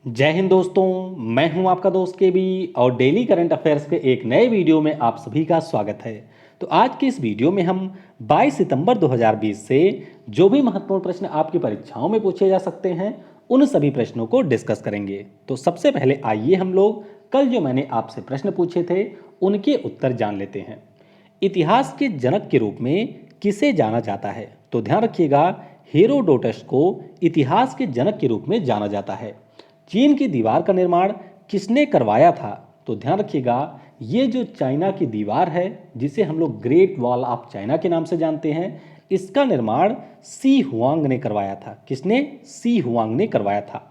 जय हिंद दोस्तों, मैं हूं आपका दोस्त केबी और डेली करंट अफेयर्स के एक नए वीडियो में आप सभी का स्वागत है। तो आज के इस वीडियो में हम 22 सितंबर 2020 से जो भी महत्वपूर्ण प्रश्न आपकी परीक्षाओं में पूछे जा सकते हैं उन सभी प्रश्नों को डिस्कस करेंगे। तो सबसे पहले आइए हम लोग कल जो मैंने आपसे प्रश्न पूछे थे उनके उत्तर जान लेते हैं। इतिहास के जनक के रूप में किसे जाना जाता है? तो ध्यान रखिएगा, हेरोडोटस को इतिहास के जनक के रूप में जाना जाता है। चीन की दीवार का निर्माण किसने करवाया था? तो ध्यान रखिएगा, ये जो चाइना की दीवार है जिसे हम लोग ग्रेट वॉल ऑफ चाइना के नाम से जानते हैं, इसका निर्माण सी हुआंग ने करवाया था। किसने? सी हुआंग ने करवाया था।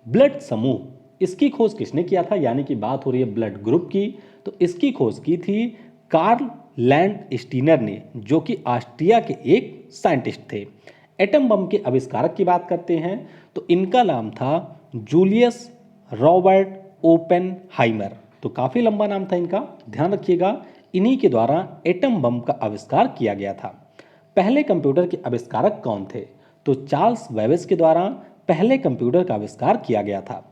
ब्लड समूह, इसकी खोज किसने किया था? यानी कि बात हो रही है ब्लड ग्रुप की, तो इसकी खोज की थी कार्ल लैंड स्टीनर ने, जो कि ऑस्ट्रिया के एक साइंटिस्ट थे। एटम बम के आविष्कारक की बात करते हैं तो इनका नाम था जूलियस रॉबर्ट ओपेनहाइमर। तो काफ़ी लंबा नाम था इनका, ध्यान रखिएगा। इन्हीं के द्वारा एटम बम का आविष्कार किया गया था। पहले कंप्यूटर के आविष्कारक कौन थे? तो चार्ल्स बेबेज के द्वारा पहले कंप्यूटर का आविष्कार किया गया था।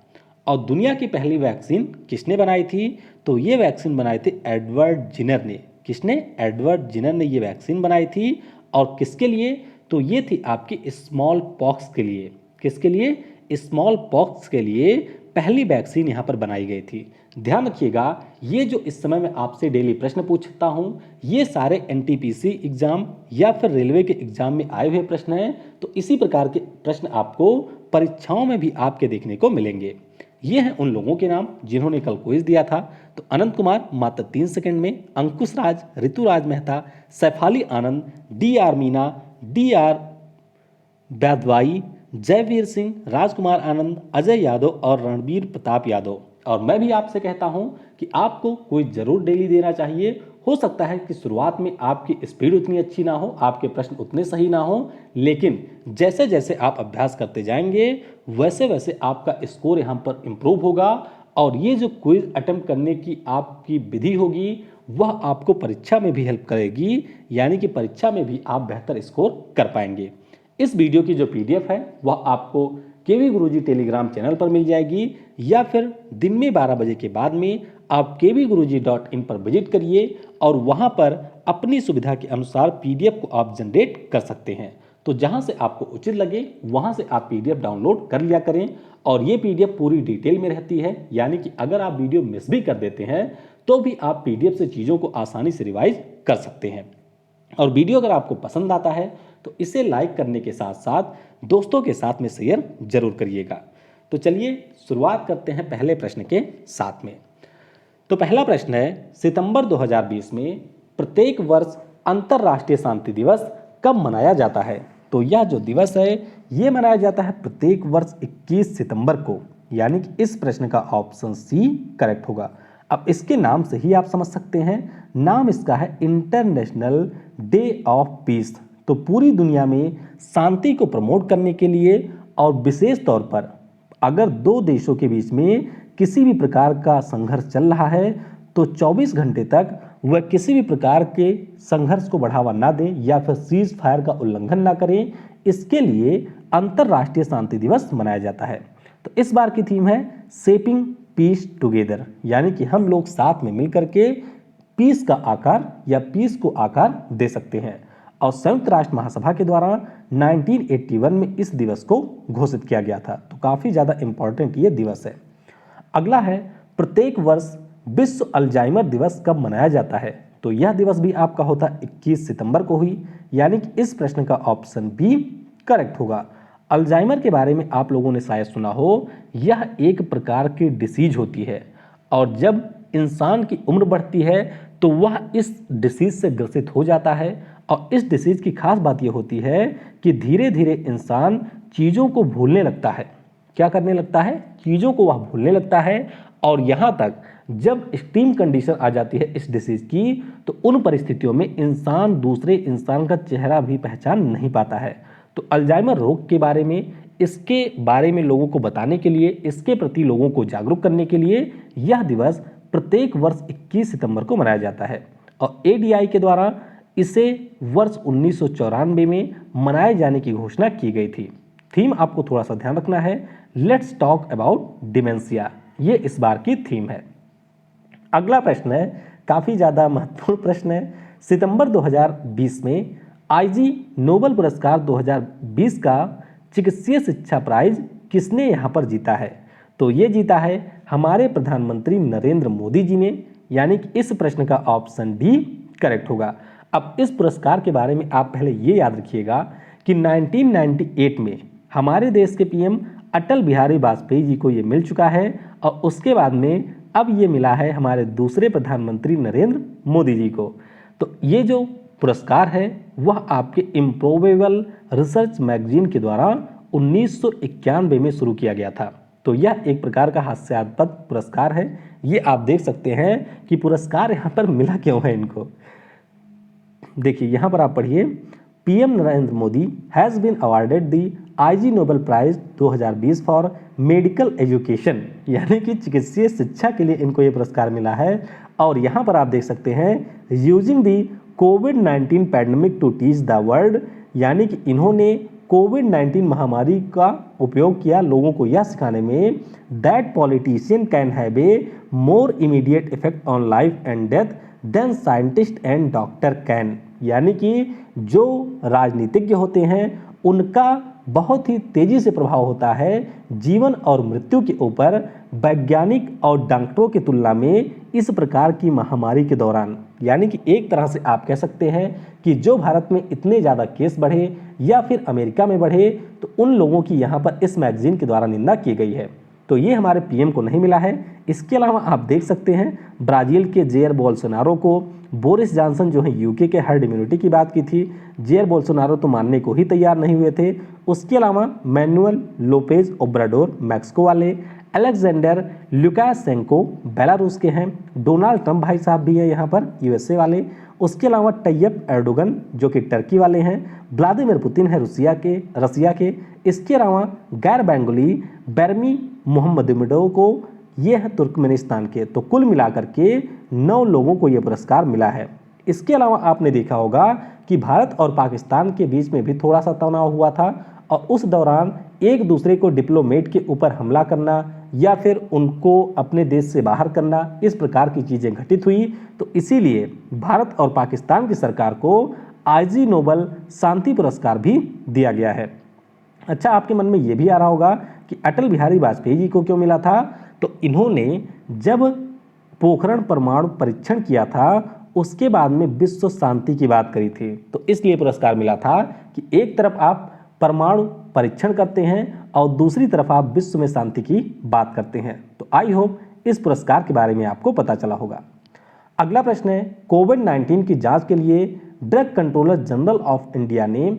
और दुनिया की पहली वैक्सीन किसने बनाई थी? तो ये वैक्सीन बनाई थी एडवर्ड जिनर ने। किसने? एडवर्ड जिनर ने ये वैक्सीन बनाई थी। और किसके लिए? तो ये थी आपकी स्मॉल पॉक्स के लिए। किसके लिए? स्मॉल पॉक्स के लिए पहली वैक्सीन यहाँ पर बनाई गई थी। ध्यान रखिएगा, ये जो इस समय मैं आपसे डेली प्रश्न पूछता हूँ, ये सारे एनटीपीसी एग्जाम या फिर रेलवे के एग्जाम में आए हुए प्रश्न हैं। तो इसी प्रकार के प्रश्न आपको परीक्षाओं में भी आपके देखने को मिलेंगे। ये हैं उन लोगों के नाम जिन्होंने कल क्विज दिया था। तो अनंत कुमार मात्र 3 सेकंड में, Ankush Raj, Rituraj Mehta, Saifali Anand, D R Meena, D R Baidwai, Jaiveer Singh, Rajkumar Anand, Ajay Yadav और रणबीर प्रताप यादव। और मैं भी आपसे कहता हूं कि आपको कोई जरूर डेली देना चाहिए। हो सकता है कि शुरुआत में आपकी स्पीड उतनी अच्छी ना हो, आपके प्रश्न उतने सही ना हो, लेकिन जैसे जैसे आप अभ्यास करते जाएंगे वैसे वैसे आपका स्कोर यहाँ पर इम्प्रूव होगा। और ये जो क्विज अटेम्प्ट करने की आपकी विधि होगी वह आपको परीक्षा में भी हेल्प करेगी, यानी कि परीक्षा में भी आप बेहतर स्कोर कर पाएंगे। इस वीडियो की जो पीडीएफ है वह आपको केवी गुरुजी टेलीग्राम चैनल पर मिल जाएगी, या फिर दिन में 12 बजे के बाद में आप kvguruji.in पर विजिट करिए और वहां पर अपनी सुविधा के अनुसार पीडीएफ को आप जनरेट कर सकते हैं। तो जहां से आपको उचित लगे वहां से आप पीडीएफ डाउनलोड कर लिया करें। और ये पीडीएफ पूरी डिटेल में रहती है, यानी कि अगर आप वीडियो मिस भी कर देते हैं तो भी आप पीडीएफ से चीज़ों को आसानी से रिवाइज कर सकते हैं। और वीडियो अगर आपको पसंद आता है तो इसे लाइक करने के साथ साथ दोस्तों के साथ में शेयर जरूर करिएगा। तो चलिए शुरुआत करते हैं पहले प्रश्न के साथ में। तो पहला प्रश्न है, सितंबर 2020 में प्रत्येक वर्ष अंतर्राष्ट्रीय शांति दिवस कब मनाया जाता है? तो यह जो दिवस है ये मनाया जाता है प्रत्येक वर्ष 21 सितंबर को, यानी कि इस प्रश्न का ऑप्शन सी करेक्ट होगा। अब इसके नाम से ही आप समझ सकते हैं, नाम इसका है इंटरनेशनल डे ऑफ पीस। तो पूरी दुनिया में शांति को प्रमोट करने के लिए और विशेष तौर पर अगर दो देशों के बीच में किसी भी प्रकार का संघर्ष चल रहा है तो 24 घंटे तक वह किसी भी प्रकार के संघर्ष को बढ़ावा ना दें या फिर सीज फायर का उल्लंघन ना करें, इसके लिए अंतर्राष्ट्रीय शांति दिवस मनाया जाता है। तो इस बार की थीम है शेपिंग पीस टुगेदर, यानी कि हम लोग साथ में मिलकर के पीस का आकार या पीस को आकार दे सकते हैं। और संयुक्त राष्ट्र महासभा के द्वारा 1981 में इस दिवस को घोषित किया गया था। तो काफी ज्यादा इंपॉर्टेंट ये दिवस है। अगला है, प्रत्येक वर्ष विश्व अल्जाइमर दिवस कब मनाया जाता है? तो यह दिवस भी आपका होता 21 सितंबर को हुई, यानी कि इस प्रश्न का ऑप्शन बी करेक्ट होगा। अल्जाइमर के बारे में आप लोगों ने शायद सुना हो, यह एक प्रकार की डिसीज होती है और जब इंसान की उम्र बढ़ती है तो वह इस डिसीज से ग्रसित हो जाता है। और इस डिसीज की खास बात यह होती है कि धीरे धीरे इंसान चीज़ों को भूलने लगता है। क्या करने लगता है? चीज़ों को वह भूलने लगता है। और यहाँ तक जब एक्सट्रीम कंडीशन आ जाती है इस डिसीज की तो उन परिस्थितियों में इंसान दूसरे इंसान का चेहरा भी पहचान नहीं पाता है। तो अल्जाइमर रोग के बारे में, इसके बारे में लोगों को बताने के लिए, इसके प्रति लोगों को जागरूक करने के लिए यह दिवस प्रत्येक वर्ष 21 सितंबर को मनाया जाता है। और एडीआई के द्वारा इसे वर्ष 1994 में मनाए जाने की घोषणा की गई थी। थीम आपको थोड़ा सा ध्यान रखना है, लेट्स टॉक अबाउट डिमेंशिया, ये इस बार की थीम है। अगला प्रश्न है, काफ़ी ज़्यादा महत्वपूर्ण प्रश्न है। सितंबर 2020 में आईजी नोबेल पुरस्कार 2020 का चिकित्सीय शिक्षा प्राइज किसने यहाँ पर जीता है? तो ये जीता है हमारे प्रधानमंत्री नरेंद्र मोदी जी ने, यानी कि इस प्रश्न का ऑप्शन डी करेक्ट होगा। अब इस पुरस्कार के बारे में आप पहले ये याद रखिएगा कि 1998 में हमारे देश के पीएम अटल बिहारी वाजपेयी जी को ये मिल चुका है और उसके बाद में अब ये मिला है हमारे दूसरे प्रधानमंत्री नरेंद्र मोदी जी को। तो ये जो पुरस्कार है वह आपके इम्प्रोवेबल रिसर्च मैगजीन के द्वारा 1991 में शुरू किया गया था। तो यह एक प्रकार का हास्यास्पद पुरस्कार है। ये आप देख सकते हैं कि पुरस्कार यहाँ पर मिला क्यों है इनको। देखिए यहाँ पर आप पढ़िए, PM Narendra Modi has been awarded the IG Nobel prize 2020 for medical education, यानी कि चिकित्सीय शिक्षा के लिए इनको ये पुरस्कार मिला है। और यहाँ पर आप देख सकते हैं यूजिंग दी कोविड-19 pandemic to teach the world, यानी कि इन्होंने कोविड-19 महामारी का उपयोग किया लोगों को यह सिखाने में that politician can have a more immediate effect on life and death than scientist and doctor can, यानी कि जो राजनीतिज्ञ होते हैं उनका बहुत ही तेजी से प्रभाव होता है जीवन और मृत्यु के ऊपर वैज्ञानिक और डॉक्टरों की तुलना में इस प्रकार की महामारी के दौरान। यानी कि एक तरह से आप कह सकते हैं कि जो भारत में इतने ज़्यादा केस बढ़े या फिर अमेरिका में बढ़े तो उन लोगों की यहाँ पर इस मैगजीन के द्वारा निंदा की गई है। तो ये हमारे पीएम को नहीं मिला है। इसके अलावा आप देख सकते हैं ब्राज़ील के जेयर बोल्सोनारो को, बोरिस जॉनसन जो है यूके के हर्ड इम्यूनिटी की बात की थी, जेयर बोल्सोनारो तो मानने को ही तैयार नहीं हुए थे। उसके अलावा मैनुअल लोपेज ओब्राडोर मैक्सिको वाले, अलेक्जेंडर लुकाशेंको बेलारूस के हैं, डोनाल्ड ट्रंप भाई साहब भी हैं यहाँ पर यूएसए वाले। उसके अलावा तैयब एर्डोगन जो कि टर्की वाले हैं, व्लादिमीर पुतिन है रसिया के। इसके अलावा गैर बेंगोली बैरमी मोहम्मदोव को, ये है तुर्कमेनिस्तान के। तो कुल मिलाकर के 9 लोगों को ये पुरस्कार मिला है। इसके अलावा आपने देखा होगा कि भारत और पाकिस्तान के बीच में भी थोड़ा सा तनाव हुआ था और उस दौरान एक दूसरे को डिप्लोमेट के ऊपर हमला करना या फिर उनको अपने देश से बाहर करना, इस प्रकार की चीज़ें घटित हुई। तो इसीलिए भारत और पाकिस्तान की सरकार को आईजी नोबेल शांति पुरस्कार भी दिया गया है। अच्छा, आपके मन में ये भी आ रहा होगा कि अटल बिहारी वाजपेयी जी को क्यों मिला था? तो इन्होंने जब पोखरण परमाणु परीक्षण किया था उसके बाद में विश्व शांति की बात करी थी, तो इसलिए पुरस्कार मिला था कि एक तरफ आप परमाणु परीक्षण करते हैं और दूसरी तरफ आप विश्व में शांति की बात करते हैं। तो आई होप इस पुरस्कार के बारे में आपको पता चला होगा। अगला प्रश्न है, कोविड-19 की जांच के लिए drug controller general of India ने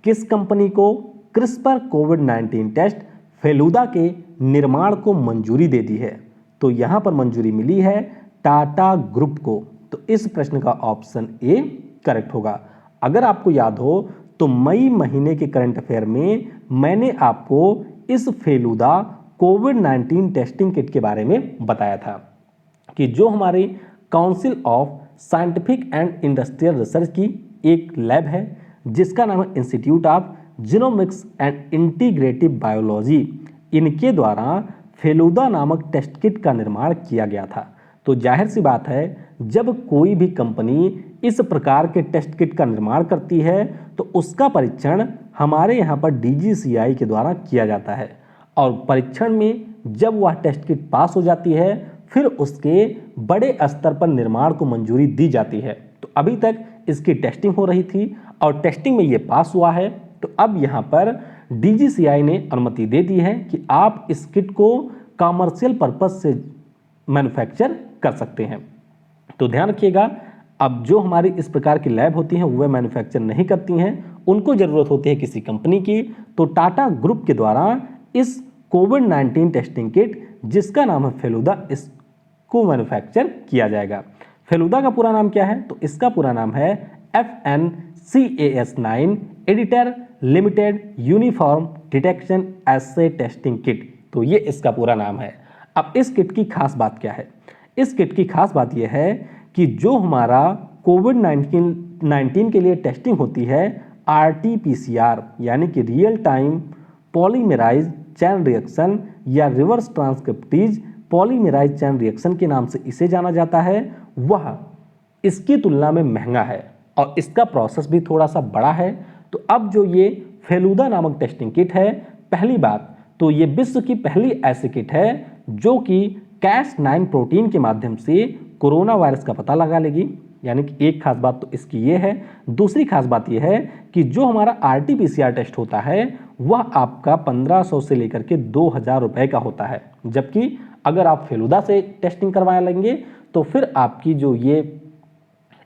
किस कंपनी को क्रिस्पर कोविड-19 टेस्ट फेलुदा के निर्माण को मंजूरी दे दी है? तो यहाँ पर मंजूरी मिली है टाटा ग्रुप को। तो इस प्रश्न का ऑप्शन ए करेक्ट होगा। अगर आपको याद हो तो मई महीने के करंट अफेयर में मैंने आपको इस फेलुदा कोविड-19 टेस्टिंग किट के बारे में बताया था कि जो हमारे council of scientific and industrial research की एक लैब है जिसका नाम है institute of genomics and integrative biology, इनके द्वारा फेलुदा नामक टेस्ट किट का निर्माण किया गया था। तो जाहिर सी बात है जब कोई भी कंपनी इस प्रकार के टेस्ट किट का निर्माण करती है तो उसका परीक्षण हमारे यहाँ पर DGCI के द्वारा किया जाता है और परीक्षण में जब वह टेस्ट किट पास हो जाती है फिर उसके बड़े स्तर पर निर्माण को मंजूरी दी जाती है। तो अभी तक इसकी टेस्टिंग हो रही थी और टेस्टिंग में ये पास हुआ है। तो अब यहाँ पर DGCI ने अनुमति दे दी है कि आप इस किट को कॉमर्शियल पर्पज से मैन्युफैक्चर कर सकते हैं। तो ध्यान रखिएगा, अब जो हमारी इस प्रकार की लैब होती हैं वह मैन्युफैक्चर नहीं करती हैं, उनको ज़रूरत होती है किसी कंपनी की। तो टाटा ग्रुप के द्वारा इस कोविड-19 टेस्टिंग किट जिसका नाम है फेलुदा, इसको मैन्युफैक्चर किया जाएगा। फेलुदा का पूरा नाम क्या है? तो इसका पूरा नाम है FNCAS9 editor limited uniform detection assay testing kit. तो ये इसका पूरा नाम है। अब इस किट की खास बात क्या है? इस किट की खास बात यह है कि जो हमारा कोविड-19 के लिए टेस्टिंग होती है RT-PCR यानी कि real time polymerise chain reaction या reverse transcriptase polymerise chain reaction के नाम से इसे जाना जाता है, वह इसकी तुलना में महंगा है और इसका प्रोसेस भी थोड़ा सा बड़ा है। तो अब जो ये फेलुदा नामक टेस्टिंग किट है, पहली बात तो ये विश्व की पहली ऐसी किट है जो कि Cas9 प्रोटीन के माध्यम से कोरोना वायरस का पता लगा लेगी। यानी कि एक खास बात तो इसकी ये है। दूसरी खास बात ये है कि जो हमारा RT-PCR टेस्ट होता है वह आपका 1500 से लेकर के 2000 रुपए का होता है, जबकि अगर आप फेलुदा से टेस्टिंग करवा लेंगे तो फिर आपकी जो ये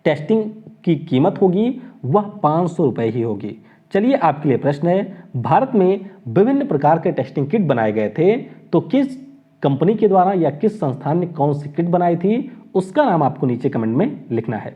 टेस्टिंग की कीमत होगी वह 500 रुपए ही होगी। चलिए आपके लिए प्रश्न है, भारत में विभिन्न प्रकार के टेस्टिंग किट बनाए गए थे, तो किस कंपनी के द्वारा या किस संस्थान ने कौन सी किट बनाई थी, उसका नाम आपको नीचे कमेंट में लिखना है।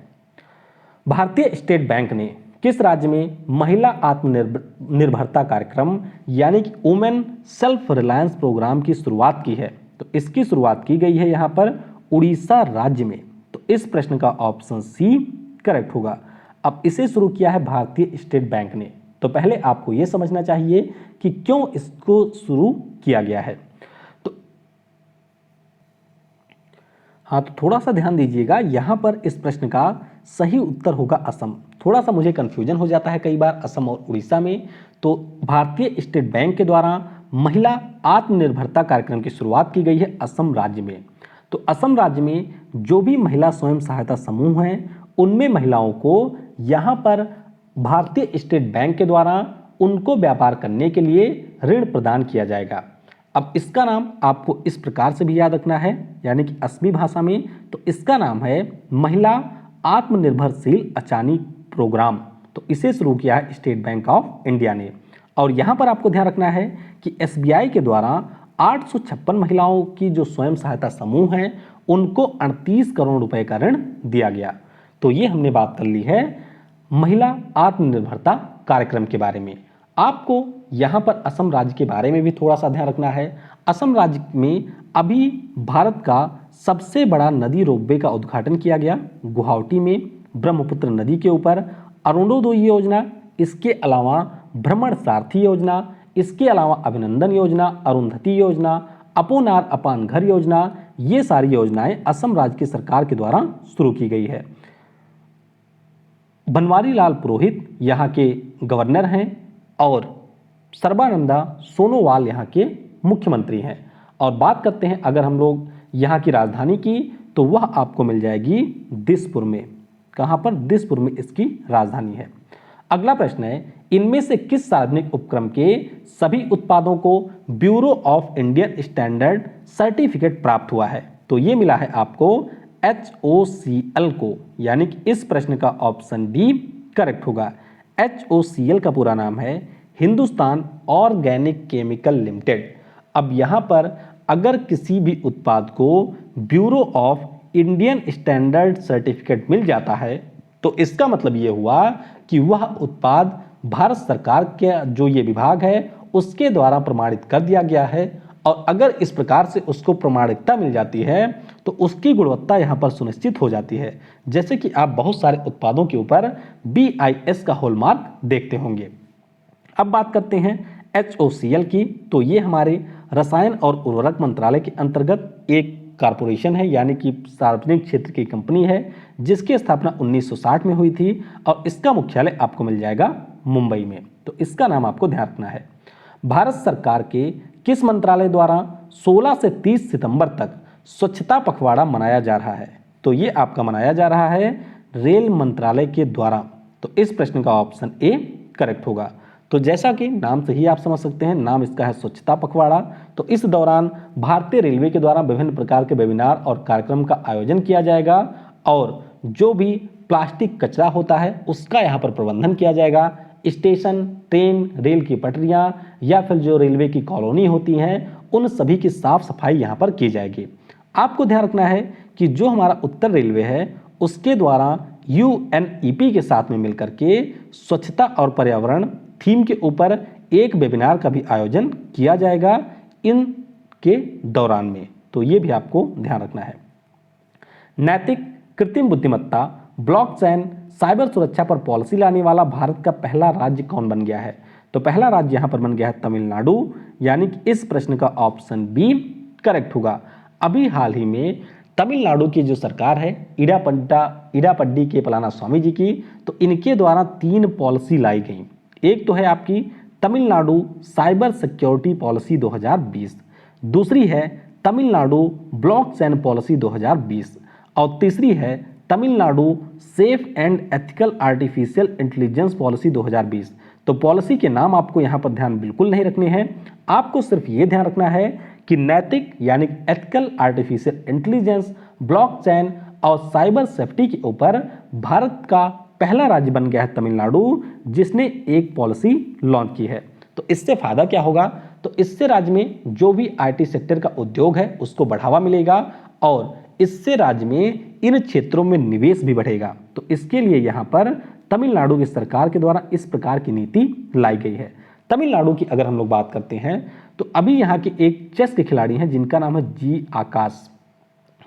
भारतीय स्टेट बैंक ने किस राज्य में महिला आत्मनिर्भरता कार्यक्रम यानी कि वुमेन सेल्फ रिलायंस प्रोग्राम की शुरुआत की है? तो इसकी शुरुआत की गई है यहाँ पर उड़ीसा राज्य में। तो इस प्रश्न का ऑप्शन सी करेक्ट होगा। अब इसे शुरू किया है भारतीय स्टेट बैंक ने। तो पहले आपको यह समझना चाहिए कि क्यों इसको शुरू किया गया है। तो हाँ, तो थोड़ा सा ध्यान दीजिएगा, यहां पर इस प्रश्न का सही उत्तर होगा असम। थोड़ा सा मुझे कंफ्यूजन हो जाता है कई बार असम और उड़ीसा में। तो भारतीय स्टेट बैंक के द्वारा महिला आत्मनिर्भरता कार्यक्रम की शुरुआत की गई है असम राज्य में। तो असम राज्य में जो भी महिला स्वयं सहायता समूह हैं उनमें महिलाओं को यहाँ पर भारतीय स्टेट बैंक के द्वारा उनको व्यापार करने के लिए ऋण प्रदान किया जाएगा। अब इसका नाम आपको इस प्रकार से भी याद रखना है, यानी कि असमी भाषा में। तो इसका नाम है महिला आत्मनिर्भरशील अचानी प्रोग्राम। तो इसे शुरू किया है स्टेट बैंक ऑफ इंडिया ने। और यहाँ पर आपको ध्यान रखना है कि SBI के द्वारा 856 महिलाओं की जो स्वयं सहायता समूह हैं उनको 38 करोड़ रुपए का ऋण दिया गया। तो ये हमने बात कर ली है महिला आत्मनिर्भरता कार्यक्रम के बारे में। आपको यहाँ पर असम राज्य के बारे में भी थोड़ा सा ध्यान रखना है। असम राज्य में अभी भारत का सबसे बड़ा नदी रोपवे का उद्घाटन किया गया गुवाहाटी में ब्रह्मपुत्र नदी के ऊपर। अरुणोदय योजना, इसके अलावा भ्रमण सारथी योजना, इसके अलावा अभिनंदन योजना, अरुंधति योजना, अपोनार अपान घर योजना, ये सारी योजनाएं असम राज्य की सरकार के द्वारा शुरू की गई है। बनवारी लाल पुरोहित यहाँ के गवर्नर हैं और सर्बानंदा सोनोवाल यहाँ के मुख्यमंत्री हैं। और बात करते हैं अगर हम लोग यहाँ की राजधानी की, तो वह आपको मिल जाएगी दिसपुर में। कहाँ पर? दिसपुर में इसकी राजधानी है। अगला प्रश्न है, इनमें से किस सार्वजनिक उपक्रम के सभी उत्पादों को bureau of Indian standard certificate प्राप्त हुआ है? तो ये मिला है आपको HOCL को, यानी कि इस प्रश्न का ऑप्शन डी करेक्ट होगा। HOCL का पूरा नाम है हिंदुस्तान ऑर्गेनिक केमिकल लिमिटेड। अब यहाँ पर अगर किसी भी उत्पाद को bureau of Indian standard certificate मिल जाता है तो इसका मतलब ये हुआ कि वह उत्पाद भारत सरकार के जो ये विभाग है उसके द्वारा प्रमाणित कर दिया गया है। और अगर इस प्रकार से उसको प्रमाणिकता मिल जाती है तो उसकी गुणवत्ता यहाँ पर सुनिश्चित हो जाती है। जैसे कि आप बहुत सारे उत्पादों के ऊपर BIS का हॉलमार्क देखते होंगे। अब बात करते हैं HOCL की। तो ये हमारे रसायन और उर्वरक मंत्रालय के अंतर्गत एक कारपोरेशन है, यानी कि सार्वजनिक क्षेत्र की कंपनी है जिसकी स्थापना 1960 में हुई थी और इसका मुख्यालय आपको मिल जाएगा मुंबई में। तो इसका नाम आपको ध्यान रखना है। भारत सरकार के किस मंत्रालय द्वारा 16 से 30 सितंबर तक स्वच्छता पखवाड़ा मनाया जा रहा है? तो ये आपका मनाया जा रहा है रेल मंत्रालय के द्वारा। तो इस प्रश्न का ऑप्शन ए करेक्ट होगा। तो जैसा कि नाम से ही आप समझ सकते हैं, नाम इसका है स्वच्छता पखवाड़ा। तो इस दौरान भारतीय रेलवे के द्वारा विभिन्न प्रकार के वेबिनार और कार्यक्रम का आयोजन किया जाएगा और जो भी प्लास्टिक कचरा होता है उसका यहाँ पर प्रबंधन किया जाएगा। स्टेशन, ट्रेन, रेल की पटरियाँ या फिर जो रेलवे की कॉलोनी होती हैं उन सभी की साफ सफाई यहाँ पर की जाएगी। आपको ध्यान रखना है कि जो हमारा उत्तर रेलवे है उसके द्वारा UNEP के साथ में मिलकर के स्वच्छता और पर्यावरण थीम के ऊपर एक वेबिनार का भी आयोजन किया जाएगा इनके दौरान में। तो ये भी आपको ध्यान रखना है। नैतिक कृत्रिम बुद्धिमत्ता, ब्लॉकचेन, साइबर सुरक्षा पर पॉलिसी लाने वाला भारत का पहला राज्य कौन बन गया है? तो पहला राज्य यहाँ पर बन गया है तमिलनाडु, यानी कि इस प्रश्न का ऑप्शन बी करेक्ट होगा। अभी हाल ही में तमिलनाडु की जो सरकार है इडापड्डी के पलानास्वामी जी की, तो इनके द्वारा 3 पॉलिसी लाई गई। एक तो है आपकी तमिलनाडु साइबर सिक्योरिटी पॉलिसी 2020, दूसरी है तमिलनाडु ब्लॉकचेन पॉलिसी 2020 और तीसरी है Tamil Nadu safe and ethical artificial intelligence policy 2020। तो पॉलिसी के नाम आपको यहाँ पर ध्यान बिल्कुल नहीं रखने हैं, आपको सिर्फ ये ध्यान रखना है कि नैतिक यानी एथिकल आर्टिफिशियल इंटेलिजेंस, ब्लॉकचेन और साइबर सेफ्टी के ऊपर भारत का पहला राज्य बन गया है तमिलनाडु, जिसने एक पॉलिसी लॉन्च की है। तो इससे फायदा क्या होगा, तो इससे राज्य में जो भी आईटी सेक्टर का उद्योग है उसको बढ़ावा मिलेगा और इससे राज्य में इन क्षेत्रों में निवेश भी बढ़ेगा। तो इसके लिए यहाँ पर तमिलनाडु की सरकार के द्वारा इस प्रकार की नीति लाई गई है। तमिलनाडु की अगर हम लोग बात करते हैं तो अभी यहाँ के एक चेस के खिलाड़ी हैं जिनका नाम है जी आकाश।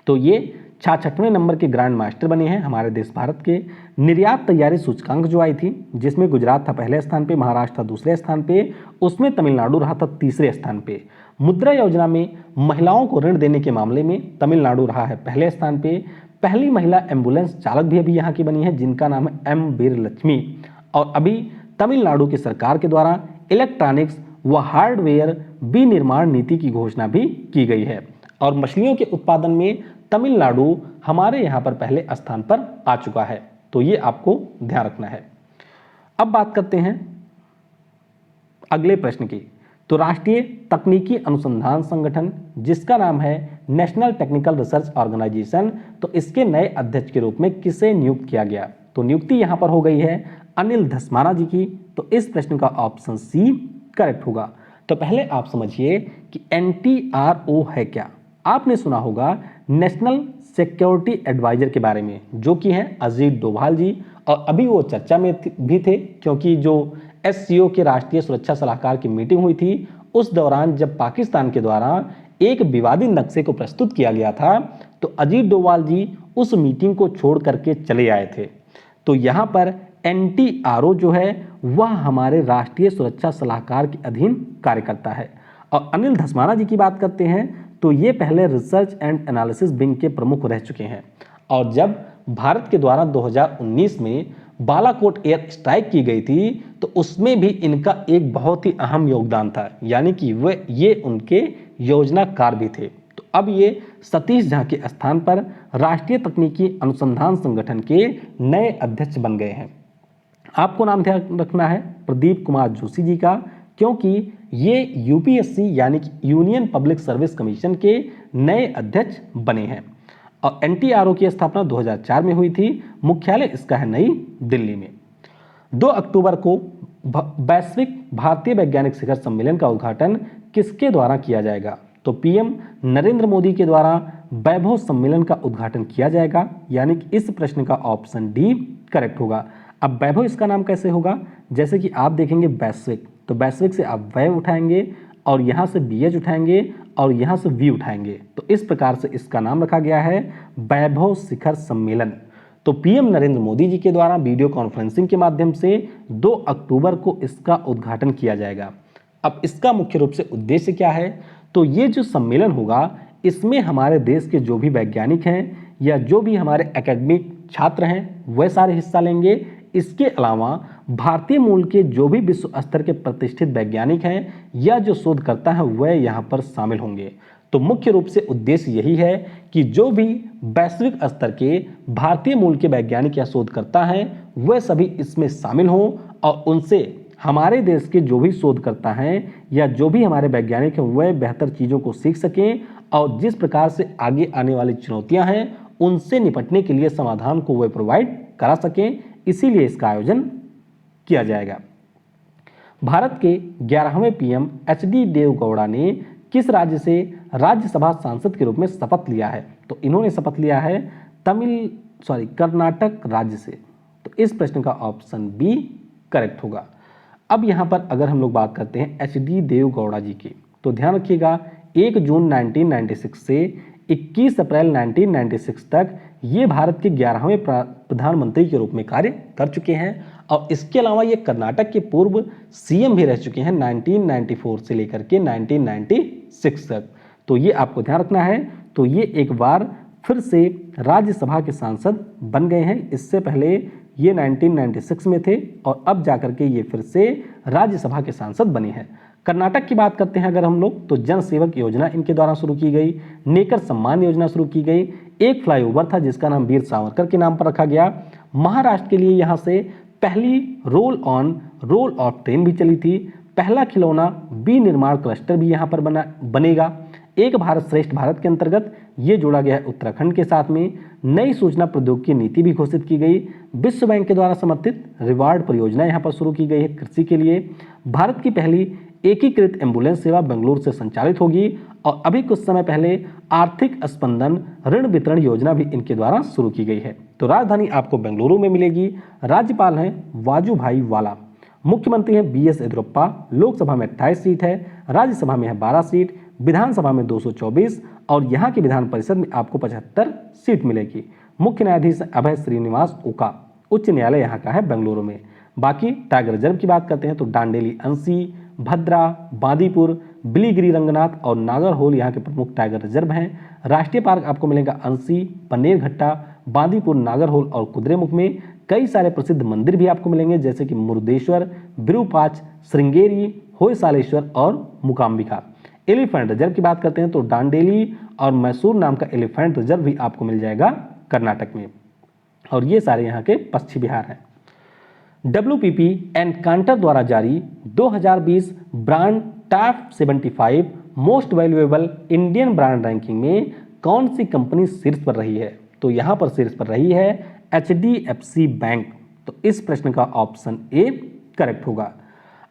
तो ये 66वें नंबर के ग्रैंड मास्टर बने हैं हमारे देश भारत के। निर्यात तैयारी सूचकांक जो आई थी जिसमें गुजरात था पहले स्थान पे, महाराष्ट्र था दूसरे स्थान पे, उसमें तमिलनाडु रहा था तीसरे स्थान पे। मुद्रा योजना में महिलाओं को ऋण देने के मामले में तमिलनाडु रहा है पहले स्थान पे। पहली महिला एम्बुलेंस चालक भी अभी यहाँ की बनी है जिनका नाम है एम वीर लक्ष्मी। और अभी तमिलनाडु की सरकार के द्वारा इलेक्ट्रॉनिक्स व हार्डवेयर विनिर्माण नीति की घोषणा भी की गई है। और मछलियों के उत्पादन में तमिलनाडु हमारे यहाँ पर पहले स्थान पर आ चुका है, तो ये आपको ध्यान रखना है। अब बात करते हैं अगले प्रश्न की। तो राष्ट्रीय तकनीकी अनुसंधान संगठन जिसका नाम है नेशनल टेक्निकल रिसर्च ऑर्गेनाइजेशन, तो इसके नए अध्यक्ष के रूप में किसे नियुक्त किया गया, तो नियुक्ति यहाँ पर हो गई है अनिल धस्माना जी की। तो इस प्रश्न का ऑप्शन सी करेक्ट होगा। तो पहले आप समझिए कि NTRO है क्या। आपने सुना होगा नेशनल सिक्योरिटी एडवाइजर के बारे में, जो कि हैं अजीत डोभाल जी, और अभी वो चर्चा में भी थे क्योंकि जो SCO के राष्ट्रीय सुरक्षा सलाहकार की मीटिंग हुई थी उस दौरान जब पाकिस्तान के द्वारा एक विवादित नक्शे को प्रस्तुत किया गया था तो अजीत डोभाल जी उस मीटिंग को छोड़ करके चले आए थे। तो यहाँ पर NTRO जो है वह हमारे राष्ट्रीय सुरक्षा सलाहकार के अधीन कार्य करता है। और अनिल धस्माना जी की बात करते हैं तो ये पहले रिसर्च एंड एनालिसिस विंग के प्रमुख रह चुके हैं। और जब भारत के द्वारा 2019 में बालाकोट एयर स्ट्राइक की गई थी तो उसमें भी इनका एक बहुत ही अहम योगदान था, यानी कि ये उनके योजनाकार भी थे। तो अब ये सतीश झा के स्थान पर राष्ट्रीय तकनीकी अनुसंधान संगठन के नए अध्यक्ष बन गए हैं। आपको नाम ध्यान रखना है प्रदीप कुमार जोशी जी का, क्योंकि ये UPSC यानी कि यूनियन पब्लिक सर्विस कमीशन के नए अध्यक्ष बने हैं। और NTRO की स्थापना 2004 में हुई थी। मुख्यालय इसका है नई दिल्ली में। 2 अक्टूबर को वैश्विक भारतीय वैज्ञानिक शिखर सम्मेलन का उद्घाटन किसके द्वारा किया जाएगा, तो PM नरेंद्र मोदी के द्वारा वैभव सम्मेलन का उद्घाटन किया जाएगा, यानी कि इस प्रश्न का ऑप्शन डी करेक्ट होगा। अब वैभव इसका नाम कैसे होगा, जैसे कि आप देखेंगे वैश्विक, तो वैश्विक से आप वैव उठाएंगे और यहाँ से BH उठाएंगे और यहाँ से V उठाएंगे, तो इस प्रकार से इसका नाम रखा गया है वैभव शिखर सम्मेलन। तो PM नरेंद्र मोदी जी के द्वारा वीडियो कॉन्फ्रेंसिंग के माध्यम से 2 अक्टूबर को इसका उद्घाटन किया जाएगा। अब इसका मुख्य रूप से उद्देश्य क्या है, तो ये जो सम्मेलन होगा इसमें हमारे देश के जो भी वैज्ञानिक हैं या जो भी हमारे एकेडमिक छात्र हैं वह सारे हिस्सा लेंगे। इसके अलावा भारतीय मूल के जो भी विश्व स्तर के प्रतिष्ठित वैज्ञानिक हैं या जो शोधकर्ता हैं वह यहाँ पर शामिल होंगे। तो मुख्य रूप से उद्देश्य यही है कि जो भी वैश्विक स्तर के भारतीय मूल के वैज्ञानिक या शोधकर्ता हैं वह सभी इसमें शामिल हों और उनसे हमारे देश के जो भी शोधकर्ता हैं या जो भी हमारे वैज्ञानिक हैं वह बेहतर चीज़ों को सीख सकें और जिस प्रकार से आगे आने वाली चुनौतियां हैं उनसे निपटने के लिए समाधान को वह प्रोवाइड करा सकें, इसीलिए इसका आयोजन किया जाएगा। भारत के 11वें PM HD देवगौड़ा ने किस राज्य से राज्यसभा सांसद के रूप में शपथ लिया है, तो इन्होंने शपथ लिया है कर्नाटक राज्य से। तो इस प्रश्न का ऑप्शन बी करेक्ट होगा। अब यहाँ पर अगर हम लोग बात करते हैं HD देवगौड़ा जी की, तो ध्यान रखिएगा 1 जून 1996 से 21 अप्रैल 1996 तक ये भारत के 11वें प्रधानमंत्री के रूप में कार्य कर चुके हैं और इसके अलावा ये कर्नाटक के पूर्व सीएम भी रह चुके हैं 1994 से लेकर के 1996 तक। तो ये आपको ध्यान रखना है। तो ये एक बार फिर से राज्यसभा के सांसद बन गए हैं। इससे पहले ये 1996 में थे और अब जाकर के ये फिर से राज्यसभा के सांसद बने हैं। कर्नाटक की बात करते हैं अगर हम लोग, तो जन सेवक योजना इनके द्वारा शुरू की गई, नेकर सम्मान योजना शुरू की गई, एक फ्लाईओवर था जिसका नाम वीर सावरकर के नाम पर रखा गया। महाराष्ट्र के लिए यहाँ से पहली roll on roll of train भी चली थी। पहला खिलौना विनिर्माण क्लस्टर भी यहाँ पर बनेगा। एक भारत श्रेष्ठ भारत के अंतर्गत ये जोड़ा गया है उत्तराखंड के साथ में। नई सूचना प्रौद्योगिकी नीति भी घोषित की गई। विश्व बैंक के द्वारा समर्थित रिवार्ड परियोजना यहाँ पर शुरू की गई है कृषि के लिए। भारत की पहली एकीकृत एम्बुलेंस सेवा बेंगलुरु से संचालित होगी और अभी कुछ समय पहले आर्थिक स्पंदन ऋण वितरण योजना भी इनके द्वारा शुरू की गई है। तो राजधानी आपको बेंगलुरु में मिलेगी। राज्यपाल हैं वाजूभाई वाला। मुख्यमंत्री हैं बीएस येदियुरप्पा। लोकसभा में 28 सीट है, राज्यसभा में है 12 सीट, विधानसभा में 224 और यहाँ की विधान परिषद में आपको 75 सीट मिलेगी। मुख्य न्यायाधीश अभय श्रीनिवास ओका। उच्च न्यायालय यहाँ का है बेंगलुरु में। बाकी टाइगर रिजर्व की बात करते हैं तो डांडेली अंसी, भद्रा, बांदीपुर, बिलीगिरी रंगनाथ और नागरहोल यहाँ के प्रमुख टाइगर रिजर्व हैं। राष्ट्रीय पार्क आपको मिलेगा अंसी, पनेरघट्टा, बांदीपुर, नागरहोल और कुद्रेमुख में। कई सारे प्रसिद्ध मंदिर भी आपको मिलेंगे जैसे कि मुरुदेश्वर, विरूपाक्ष, श्रृंगेरी, होयसालेश्वर और मुकाम्बिका। एलिफेंट रिजर्व की बात करते हैं तो डांडेली और मैसूर नाम का एलिफेंट रिजर्व भी आपको मिल जाएगा कर्नाटक में। और ये सारे यहाँ के पश्चिमी बिहार हैं। WPP एंड कांटर द्वारा जारी 2020 brand top 75 most valuable Indian brand ranking में कौन सी कंपनी शीर्ष पर रही है? तो यहाँ पर शीर्ष पर रही है HDFC बैंक। तो इस प्रश्न का ऑप्शन ए करेक्ट होगा।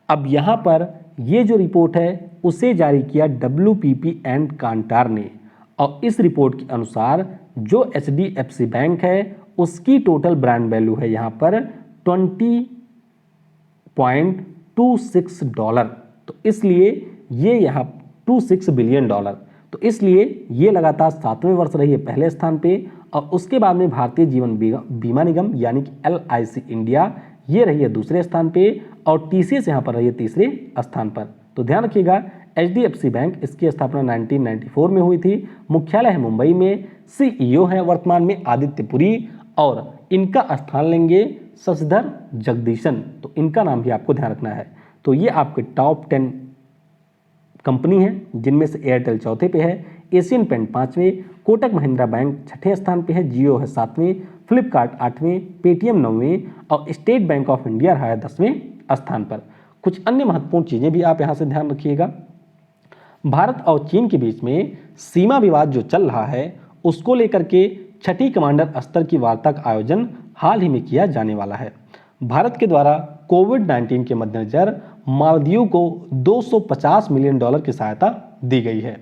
अब यहाँ पर ये जो रिपोर्ट है उसे जारी किया WPP एंड कांटार ने और इस रिपोर्ट के अनुसार जो HDFC बैंक है उसकी टोटल ब्रांड वैल्यू है यहाँ पर $20.26। तो इसलिए ये यहाँ 26 बिलियन डॉलर। तो इसलिए ये लगातार 7वें वर्ष रही है पहले स्थान पे और उसके बाद में भारतीय जीवन बीमा निगम यानी कि LIC इंडिया ये रही है दूसरे स्थान पे और TCS यहाँ पर रही है तीसरे स्थान पर। तो ध्यान रखिएगा HDFC बैंक इसकी स्थापना 1994 में हुई थी। मुख्यालय है मुंबई में। CEO है वर्तमान में आदित्य पुरी और इनका स्थान लेंगे शशिधर जगदीशन। तो इनका नाम भी आपको ध्यान रखना है। तो ये आपके टॉप 10 कंपनी है जिनमें से एयरटेल चौथे पे है, एशियन पेंट 5वें, कोटक महिंद्रा बैंक 6ठे स्थान पे है, जियो है 7वें, फ्लिपकार्ट 8वें, पेटीएम 9वें और स्टेट बैंक ऑफ इंडिया है 10वें स्थान पर। कुछ अन्य महत्वपूर्ण चीजें भी आप यहाँ से ध्यान रखिएगा। भारत और चीन के बीच में सीमा विवाद जो चल रहा है उसको लेकर के 6ठी कमांडर स्तर की वार्ता का आयोजन हाल ही में किया जाने वाला है। भारत के द्वारा कोविड-19 के मद्देनजर मालदीव को $250 मिलियन की सहायता दी गई है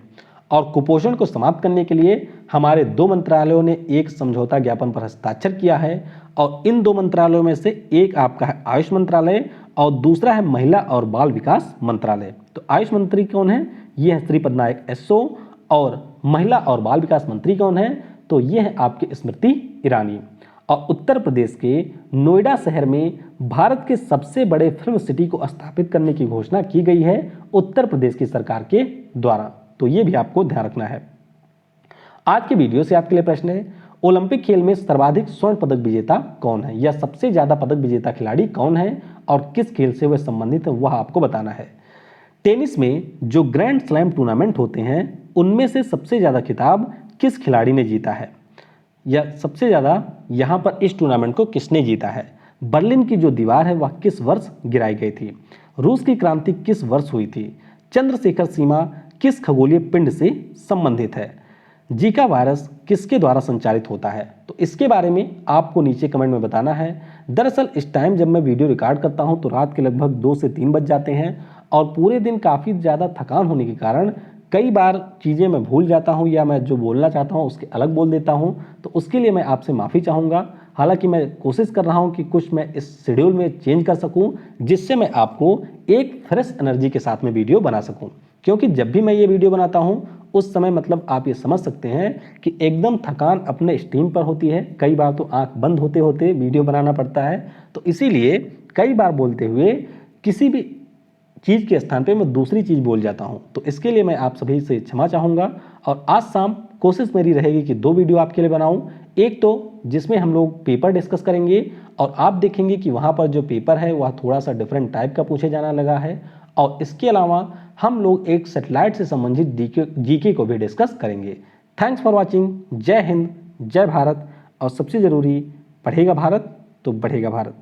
और कुपोषण को समाप्त करने के लिए हमारे 2 मंत्रालयों ने एक समझौता ज्ञापन पर हस्ताक्षर किया है और इन 2 मंत्रालयों में से एक आपका है आयुष मंत्रालय और दूसरा है महिला और बाल विकास मंत्रालय। तो आयुष मंत्री कौन है? ये है श्रीपद नायक SO और महिला और बाल विकास मंत्री कौन है? तो ये है आपकी स्मृति ईरानी। और उत्तर प्रदेश के नोएडा शहर में भारत के सबसे बड़े फिल्म सिटी को स्थापित करने की घोषणा की गई है उत्तर प्रदेश की सरकार के द्वारा। तो ये भी आपको ध्यान रखना है। आज के वीडियो से आपके लिए प्रश्न है, ओलंपिक खेल में सर्वाधिक स्वर्ण पदक विजेता कौन है या सबसे ज्यादा पदक विजेता खिलाड़ी कौन है और किस खेल से वह संबंधित है वह आपको बताना है। टेनिस में जो ग्रैंड स्लैम टूर्नामेंट होते हैं उनमें से सबसे ज्यादा खिताब किस खिलाड़ी ने जीता है या सबसे ज्यादा यहाँ पर इस टूर्नामेंट को किसने जीता है। बर्लिन की जो दीवार है वह किस वर्ष गिराई गई थी। रूस की क्रांति किस वर्ष हुई थी। चंद्रशेखर सीमा किस खगोलीय पिंड से संबंधित है। जीका वायरस किसके द्वारा संचालित होता है। तो इसके बारे में आपको नीचे कमेंट में बताना है। दरअसल इस टाइम जब मैं वीडियो रिकॉर्ड करता हूं तो रात के लगभग 2 से 3 बज जाते हैं और पूरे दिन काफ़ी ज़्यादा थकान होने के कारण कई बार चीज़ें मैं भूल जाता हूं या मैं जो बोलना चाहता हूं उसके अलग बोल देता हूं। तो उसके लिए मैं आपसे माफ़ी चाहूँगा। हालांकि मैं कोशिश कर रहा हूं कि कुछ मैं इस शेड्यूल में चेंज कर सकूं जिससे मैं आपको एक फ्रेश एनर्जी के साथ में वीडियो बना सकूं, क्योंकि जब भी मैं ये वीडियो बनाता हूं उस समय मतलब आप ये समझ सकते हैं कि एकदम थकान अपने स्टीम पर होती है। कई बार तो आंख बंद होते होते वीडियो बनाना पड़ता है। तो इसीलिए कई बार बोलते हुए किसी भी चीज़ के स्थान पे मैं दूसरी चीज़ बोल जाता हूँ, तो इसके लिए मैं आप सभी से क्षमा चाहूँगा। और आज शाम कोशिश मेरी रहेगी कि 2 वीडियो आपके लिए बनाऊँ। एक तो जिसमें हम लोग पेपर डिस्कस करेंगे और आप देखेंगे कि वहाँ पर जो पेपर है वह थोड़ा सा डिफरेंट टाइप का पूछे जाना लगा है, और इसके अलावा हम लोग एक सैटेलाइट से संबंधित जीके को भी डिस्कस करेंगे। Thanks for watching. जय हिंद, जय भारत, और सबसे ज़रूरी, पढ़ेगा भारत तो बढ़ेगा भारत।